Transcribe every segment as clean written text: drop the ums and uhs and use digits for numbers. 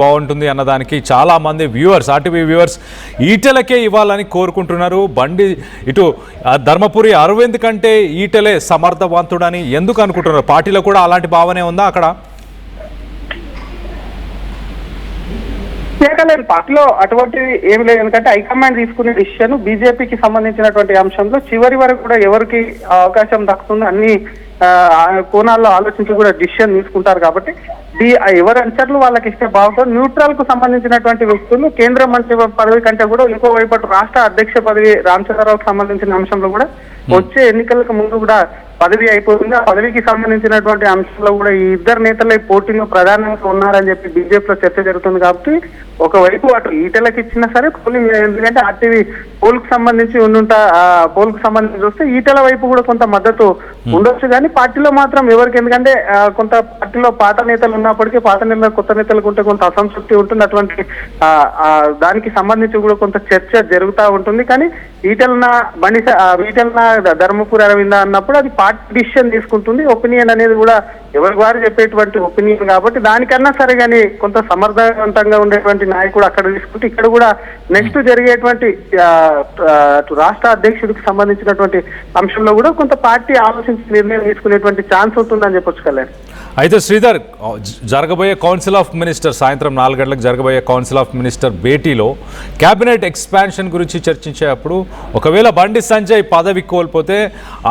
బాగుంటుంది అన్నదానికి చాలామంది వ్యూవర్స్ ఆర్టీవీ వ్యూవర్స్ ఈటెలకే ఇవ్వాలని కోరుకుంటున్నారు. బండి ఇటు ధర్మపురి అరవింద్ కంటే ఈటెలే సమర్థవంతుడని ఎందుకు అనుకుంటున్నారు? పార్టీలో కూడా అలాంటి భావనే ఉందా? అక్కడ లేదు, పార్టీలో అటువంటిది ఏమి లేదు. ఎందుకంటే హైకమాండ్ తీసుకునే డిసిషన్ బీజేపీకి సంబంధించినటువంటి అంశంలో చివరి వరకు కూడా ఎవరికి అవకాశం దక్కుతుందో అన్ని కోణాల్లో ఆలోచించి కూడా డిసిషన్ తీసుకుంటారు. కాబట్టి ఎవరి అంచర్లు వాళ్ళకి ఇస్తే బాగుంటుంది. న్యూట్రల్ కు సంబంధించినటువంటి వ్యక్తులు కేంద్ర మంత్రి పదవి కంటే కూడా ఇంకో వైపు రాష్ట్ర అధ్యక్ష పదవి రామచంద్రరావుకి సంబంధించిన అంశంలో కూడా వచ్చే ఎన్నికలకు ముందు కూడా పదవి అయిపోతుంది. ఆ పదవికి సంబంధించినటువంటి అంశంలో కూడా ఈ ఇద్దరు నేతలే పోటీలో ప్రధానంగా ఉన్నారని చెప్పి బీజేపీలో చర్చ జరుగుతుంది. కాబట్టి ఒకవైపు అటు ఈటెలకు ఇచ్చినా సరే పోలింగ్, ఎందుకంటే ఆర్టీవీ పోల్కు సంబంధించి పోల్కు సంబంధించి చూస్తే ఈటెల వైపు కూడా కొంత మద్దతు ఉండొచ్చు. కానీ పార్టీలో మాత్రం ఎవరికి, ఎందుకంటే కొంత పార్టీలో పాత నేతలు ఉన్నప్పటికీ పాత నేతలు కొత్త నేతలకు ఉంటే కొంత అసంతృప్తి ఉంటుంది. అటువంటి దానికి సంబంధించి కూడా కొంత చర్చ జరుగుతూ ఉంటుంది. కానీ ఈటెలన ధర్మపురి అరవింద అన్నప్పుడు అది పార్టీ డిసిషన్ తీసుకుంటుంది. ఒపీనియన్ అనేది కూడా ఎవరికి వారు చెప్పేటువంటి ఒపీనియన్ కాబట్టి దానికన్నా సరే కానీ కొంత సమర్థవంతంగా ఉండేటువంటి నాయకుడు అక్కడ తీసుకుంటే ఇక్కడ కూడా నెక్స్ట్ జరిగేటువంటి రాష్ట్ర అధ్యక్షుడికి సంబంధించినటువంటి అంశంలో కూడా కొంత పార్టీ ఆలోచించి నిర్ణయం తీసుకునేటువంటి ఛాన్స్ ఉంటుందని చెప్పొచ్చు. కళ్యాణ్, అయితే శ్రీధర్, జరగబోయే కౌన్సిల్ ఆఫ్ మినిస్టర్ సాయంత్రం 4 గంటలకు జరగబోయే కౌన్సిల్ ఆఫ్ మినిస్టర్ భేటీలో క్యాబినెట్ ఎక్స్పాన్షన్ గురించి చర్చించేటప్పుడు ఒకవేళ బండి సంజయ్ పదవి కోల్పోతే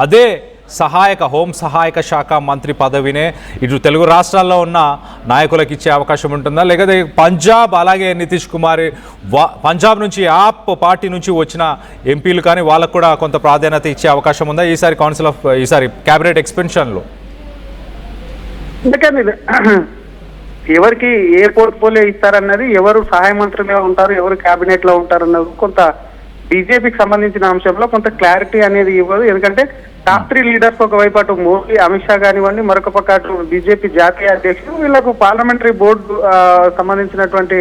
అదే హోం సహాయక శాఖ మంత్రి పదవినే ఇటు తెలుగు రాష్ట్రాల్లో ఉన్న నాయకులకు ఇచ్చే అవకాశం ఉంటుందా? లేకపోతే పంజాబ్ అలాగే నితీష్ కుమార్ పంజాబ్ నుంచి ఆప్ పార్టీ నుంచి వచ్చిన ఎంపీలు కానీ వాళ్ళకు కూడా కొంత ప్రాధాన్యత ఇచ్చే అవకాశం ఉందా ఈసారి క్యాబినెట్ ఎక్స్పెన్షన్లో? ఎందుకని ఎవరికి ఏ పోర్ట్ఫోలియో ఇస్తారన్నది, ఎవరు సహాయ మంత్రులుగా ఉంటారు, ఎవరు క్యాబినెట్ లో ఉంటారన్నది కొంత బీజేపీకి సంబంధించిన అంశంలో కొంత క్లారిటీ అనేది ఇవ్వదు. ఎందుకంటే టాప్ 3 లీడర్స్ ఒకవైపు అటు మోదీ, అమిత్ షా కానివ్వండి, మరొక పక్క అటు బీజేపీ జాతీయ అధ్యక్షుడు, వీళ్ళకు పార్లమెంటరీ బోర్డు సంబంధించినటువంటి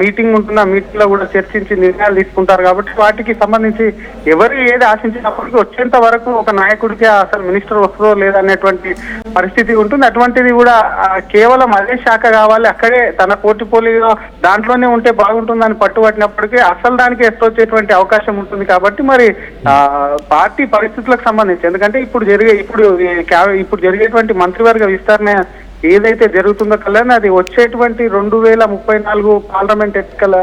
మీటింగ్ ఉంటుంది. ఆ మీటింగ్ లో కూడా చర్చించి నిర్ణయాలు తీసుకుంటారు. కాబట్టి వాటికి సంబంధించి ఎవరు ఏది ఆశించినప్పటికీ వచ్చేంత వరకు ఒక నాయకుడికి అసలు మినిస్టర్ వస్తుందో లేదనేటువంటి పరిస్థితి ఉంటుంది. అటువంటిది కూడా కేవలం అదే శాఖ కావాలి, అక్కడే తన పోర్ట్ఫోలియో దాంట్లోనే ఉంటే బాగుంటుందని పట్టుబట్టినప్పటికీ అసలు దానికి ఎత్తొచ్చేటువంటి అవకాశం ఉంటుంది. కాబట్టి మరి పార్టీ పరిస్థితులకు సంబంధించి, ఎందుకంటే ఇప్పుడు జరిగేటువంటి మంత్రివర్గ విస్తరణ ఏదైతే జరుగుతుందో కళ్యాణ్, అది వచ్చేటువంటి 2034 పార్లమెంట్ ఎన్నికల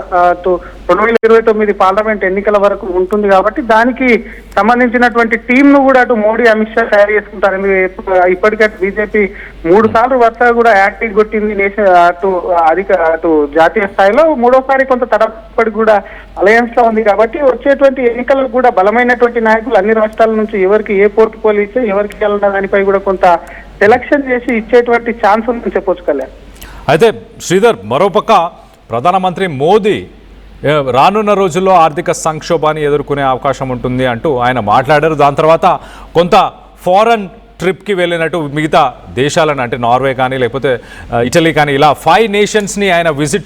2029 పార్లమెంట్ ఎన్నికల వరకు ఉంటుంది. కాబట్టి దానికి సంబంధించినటువంటి టీమ్ ను కూడా అటు మోడీ, అమిత్ షా తయారు చేసుకుంటారు. ఇప్పటికే బీజేపీ 3 సార్లు వరుసగా కూడా యాక్టివ్ కొట్టింది అటు జాతీయ స్థాయిలో, 3వసారి కొంత తడపడి కూడా అలయన్స్ లో ఉంది. కాబట్టి వచ్చేటువంటి ఎన్నికలకు కూడా బలమైనటువంటి నాయకులు అన్ని రాష్ట్రాల నుంచి ఎవరికి ఏ పోర్ట్ఫోలియో ఇస్తే ఎవరికి వెళ్ళిన దానిపై కూడా కొంత సెలక్షన్ చేసి ఇచ్చేటువంటి ఛాన్స్ ఉందని చెప్పొచ్చు. కళ్యాణ్, అయితే శ్రీధర్, మరోపక్క ప్రధానమంత్రి మోదీ రానున్న రోజుల్లో ఆర్థిక సంక్షోభాన్ని ఎదుర్కొనే అవకాశం ఉంటుంది అంటూ ఆయన మాట్లాడారు. దాని తర్వాత కొంత ఫారెన్ ట్రిప్కి వెళ్ళినట్టు మిగతా దేశాలను, అంటే నార్వే కానీ లేకపోతే ఇటలీ కానీ, ఇలా 5 నేషన్స్ని ఆయన విజిట్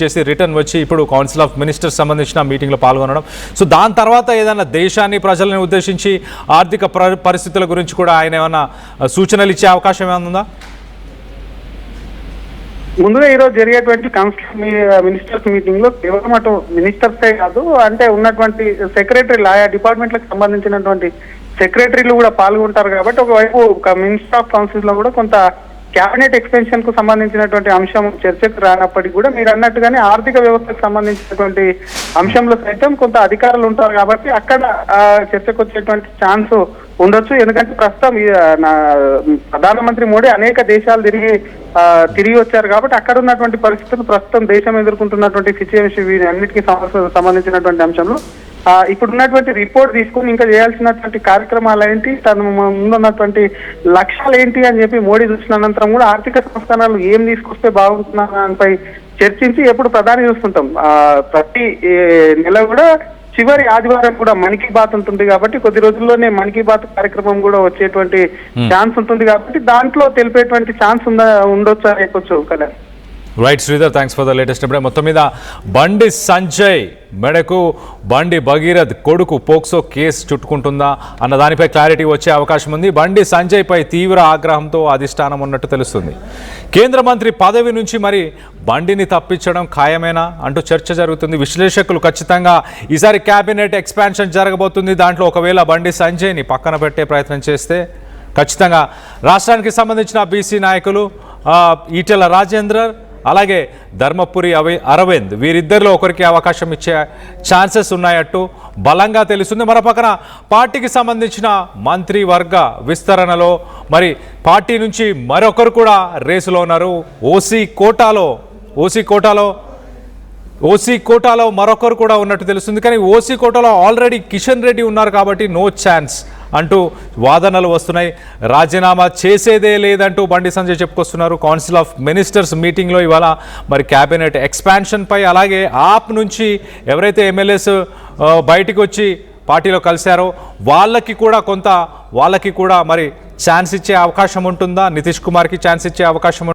చేసి రిటర్న్ వచ్చి ఇప్పుడు కౌన్సిల్ ఆఫ్ మినిస్టర్స్ సంబంధించిన మీటింగ్లో పాల్గొనడం. సో దాని తర్వాత ఏదైనా దేశాన్ని, ప్రజలను ఉద్దేశించి ఆర్థిక పరిస్థితుల గురించి కూడా ఆయన ఏమైనా సూచనలు ఇచ్చే అవకాశం ఏమైనా ఉందా? ముందుగా ఈరోజు జరిగేటువంటి కౌన్సిల్ మినిస్టర్స్ మీటింగ్ లో కేవలం అటు మినిస్టర్సే కాదు, అంటే ఉన్నటువంటి సెక్రటరీలు, ఆయా డిపార్ట్మెంట్లకు సంబంధించినటువంటి సెక్రటరీలు కూడా పాల్గొంటారు. కాబట్టి ఒకవైపు మినిస్టర్ ఆఫ్ కౌన్సిల్ లో కూడా కొంత క్యాబినెట్ ఎక్స్పెన్షన్ కు సంబంధించినటువంటి అంశం చర్చకు రానప్పటికీ కూడా మీరు అన్నట్టుగానే ఆర్థిక వ్యవస్థకు సంబంధించినటువంటి అంశంలో సైతం కొంత అధికారులు ఉంటారు. కాబట్టి అక్కడ చర్చకు వచ్చేటువంటి ఛాన్స్ ఉండొచ్చు. ఎందుకంటే ప్రస్తుతం ప్రధానమంత్రి మోడీ అనేక దేశాలు తిరిగి వచ్చారు. కాబట్టి అక్కడ ఉన్నటువంటి పరిస్థితులు, ప్రస్తుతం దేశం ఎదుర్కొంటున్నటువంటి సిచ్యువేషన్, వీటి అన్నిటికీ సంబంధించినటువంటి అంశంలో ఇప్పుడున్నటువంటి రిపోర్ట్ తీసుకుని ఇంకా చేయాల్సినటువంటి కార్యక్రమాలు ఏంటి, తను ముందున్నటువంటి లక్ష్యాలు ఏంటి అని చెప్పి మోడీ చూసిన అనంతరం కూడా ఆర్థిక సంస్కరణలు ఏం తీసుకొస్తే బాగుంటున్న దానిపై చర్చించి ఎప్పుడు ప్రధాని చూస్తుంటాం. ప్రతి నెల కూడా చివరి ఆదివారం కూడా మన్ కీ బాత్ ఉంటుంది. కాబట్టి కొద్ది రోజుల్లోనే మన్ కీ బాత్ కార్యక్రమం కూడా వచ్చేటువంటి ఛాన్స్ ఉంటుంది. కాబట్టి దాంట్లో తెలిపేటువంటి ఛాన్స్ ఉండొచ్చు అని చెప్పొచ్చు కదా. Right Sridhar, thanks for the latest update. మొత్తం మీద బండి సంజయ్ మెడకు బండి భగీరథ్ కొడుకు పోక్సో కేసు చుట్టుకుంటుందా అన్న దానిపై క్లారిటీ వచ్చే అవకాశం ఉంది. బండి సంజయ్పై తీవ్ర ఆగ్రహంతో అధిష్టానం ఉన్నట్టు తెలుస్తుంది. కేంద్ర మంత్రి పదవి నుంచి మరి బండిని తప్పించడం ఖాయమేనా అంటూ చర్చ జరుగుతుంది. విశ్లేషకులు ఖచ్చితంగా ఈసారి క్యాబినెట్ ఎక్స్పాన్షన్ జరగబోతుంది. దాంట్లో ఒకవేళ బండి సంజయ్ని పక్కన పెట్టే ప్రయత్నం చేస్తే ఖచ్చితంగా రాష్ట్రానికి సంబంధించిన బీసీ నాయకులు ఈటెల రాజేందర్ అలాగే ధర్మపురి అరవింద్ వీరిద్దరిలో ఒకరికి అవకాశం ఇచ్చే ఛాన్సెస్ ఉన్నాయట్టు బలంగా తెలుస్తుంది. మరోపక్కన పార్టీకి సంబంధించిన మంత్రివర్గ విస్తరణలో మరి పార్టీ నుంచి మరొకరు కూడా రేసులో ఉన్నారు. ఓసీ కోటాలో మరొకరు కూడా ఉన్నట్టు తెలుస్తుంది. కానీ ఓసీ కోటాలో ఆల్రెడీ కిషన్ రెడ్డి ఉన్నారు కాబట్టి నో ఛాన్స్ అంటూ వాదనలు వస్తున్నాయి. రాజీనామా చేసేదే లేదంటూ Bandi Sanjay చెప్పుకొస్తున్నారు. Council of ministers మీటింగ్లో ఇవాళ మరి క్యాబినెట్ ఎక్స్పాన్షన్పై అలాగే ఆప్ నుంచి ఎవరైతే ఎమ్మెల్యేస్ బయటికి వచ్చి పార్టీలో కలిశారో వాళ్ళకి కూడా మరి ఛాన్స్ ఇచ్చే అవకాశం ఉంటుందా, నితీష్ కుమార్కి ఛాన్స్ ఇచ్చే అవకాశం